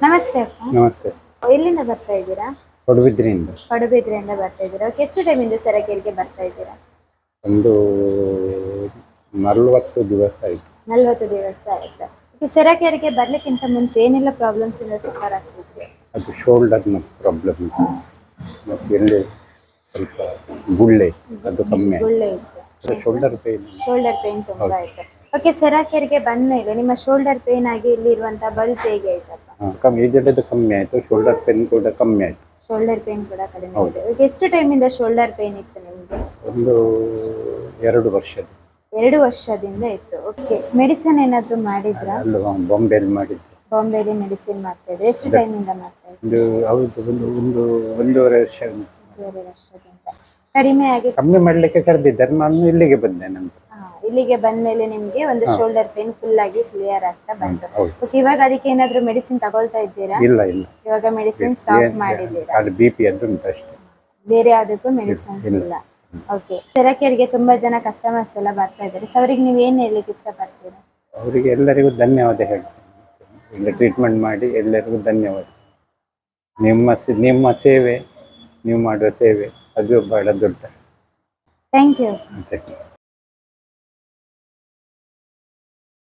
ನಮಸ್ತೆ ಅಪ್ಪ. ನಮಸ್ತೆ. ಎಲ್ಲಿಂದ ಬರ್ತಾ ಇದ್ದೀರಾ? ಪಡುಬಿದ್ರಿಯಿಂದ. ಪಡುಬಿದ್ರೆಯಿಂದ ಬರ್ತಾ ಇದ್ದೀರಾ. ಓಕೆ, ಎಷ್ಟು ಟೈಮಿಂದ ಸೆರಕೆರೆಗೆ ಬರ್ತಾ ಇದ್ದೀರಾ? ಒಂದು 40 ದಿವಸ ಆಯಿತು. 40 ದಿವಸ ಆಯ್ತಾ? ಓಕೆ, ಸೆರಕೆರೆಗೆ ಬರ್ಲಿಕ್ಕಿಂತ ಮುಂಚೆ ಏನೆಲ್ಲ ಪ್ರಾಬ್ಲಮ್ಸ್ ಇಂದ ಸಫರ್ ಆಗ್ತಿದ್ರಿ? ಅದು ಶೋಲ್ಡರ್ನ ಪ್ರಾಬ್ಲಮ್ ಇತ್ತು, ಮತ್ತು ಎಲ್ಲಿ ಸ್ವಲ್ಪ ಗುಳ್ಳೆ ಅದು ಕಮ್ಮಿ ಆಯಿತು. ಗುಳ್ಳೆ ಇತ್ತು, ಶೋಲ್ಡರ್ ಪೇನ್. ಶೋಲ್ಡರ್ ಪೇನ್ ತುಂಬ ಆಯ್ತು. ಓಕೆ, ಸೆರಕೆರೆಗೆ ಬಂದ ಮೇಲೆ ನಿಮ್ಮ ಶೋಲ್ಡರ್ ಪೇನ್ ಆಗಿ ಇಲ್ಲಿರುವಂತ ಬಲ್ಜ್ ಹೇಗೆ ಆಯ್ತಪ್ಪ? ಕಮ್ಮಿ, ಇದರದ್ದು ಕಮ್ಮಿ ಆಯಿತು. ಶೋಲ್ಡರ್ ಪೇನ್ ಕೂಡ ಕಮ್ಮಿ ಆಯಿತು. ಶೋಲ್ಡರ್ ಪೇನ್ ಕೂಡ ಕಡಿಮೆ ಆಗಿದೆ. ಓಕೆ, ಎಷ್ಟು ಟೈಮಿಂದ ಶೋಲ್ಡರ್ ಪೇನ್ ಇತ್ತು ನಿಮಗೆ? ಒಂದು 2 ವರ್ಷದ. 2 ವರ್ಷದಿಂದ ಇತ್ತು. ಓಕೆ, ಮೆಡಿಸಿನ್ ಏನಾದರೂ ಮಾಡಿದ್ರಾ? ಅಲ್ಲ, ಬಾಂಬೆಯಲ್ಲಿ ಮಾಡಿದ್ದು. ಬಾಂಬೆಲಿ ಮೆಡಿಸಿನ್ ಮಾಡ್ತಾ ಇದ್ರೆ ಎಷ್ಟು ಟೈಮಿಂದ ಮಾಡ್ತಾ ಇದ್ರಿ? ಒಂದೂವರೆ ವರ್ಷ. 2 ವರ್ಷದಿಂದ ಕಡಿಮೆ ಆಗಿ ಕಮ್ಮಿ ಮಾಡ್ಲಿಕ್ಕೆ ಕರೆದಿದ್ದಾರೆ, ನಾನು ಇಲ್ಲಿಗೆ ಬಂದೆ. ನಂತರ ಇಲ್ಲಿಗೆ ಬಂದ್ಮೇಲೆ ನಿಮ್ಗೆ ಒಂದು ಶೋಲ್ಡರ್ ಪೇನ್ ಫುಲ್ ಆಗಿ ಕ್ಲಿಯರ್ ಆಗ್ತಾ ಬಂತು. ಓಕೆ, ಇವಾಗ ಅದಕ್ಕೆ ಏನಾದ್ರು ಮೆಡಿಸಿನ್ ತಗೊಳ್ತಾ ಇದ್ದೀರಾ? ಇಲ್ಲ. ಇವಾಗ ಮೆಡಿಸಿನ್ ಸ್ಟಾಪ್ ಮಾಡಿದ್ದೀರಾ? ಅದು BP ಅದು ಉಂಟು ಅಷ್ಟೇ, ಬೇರೆ ಯಾವುದಕ್ಕೂ ಮೆಡಿಸಿನ್ಸ್ ಇಲ್ಲ. ಓಕೆ, ಸೆರಕೆರೆಗೆ ತುಂಬಾ ಜನ ಕಸ್ಟಮರ್ಸ್ ಎಲ್ಲ ಬರ್ತಾ ಇದ್ದಾರೆ. ಸೊ ಅವ್ರಿಗೆ ನೀವು ಏನು ಹೇಳಲಿಕ್ಕೆ ಇಷ್ಟಪಡ್ತೀರಾ? ಅವರಿಗೆ ಎಲ್ಲರಿಗೂ ಧನ್ಯವಾದ ಹೇಳ್ತೀನಿ. ಇಲ್ಲ, ಟ್ರೀಟ್ಮೆಂಟ್ ಮಾಡಿ ಎಲ್ಲರಿಗೂ ಧನ್ಯವಾದ. ನಿಮ್ಮ ಸೇವೆ, ನೀವು ಮಾಡುವ ಸೇವೆ ಅದು ಬಹಳ ದೊಡ್ಡ. Thank you.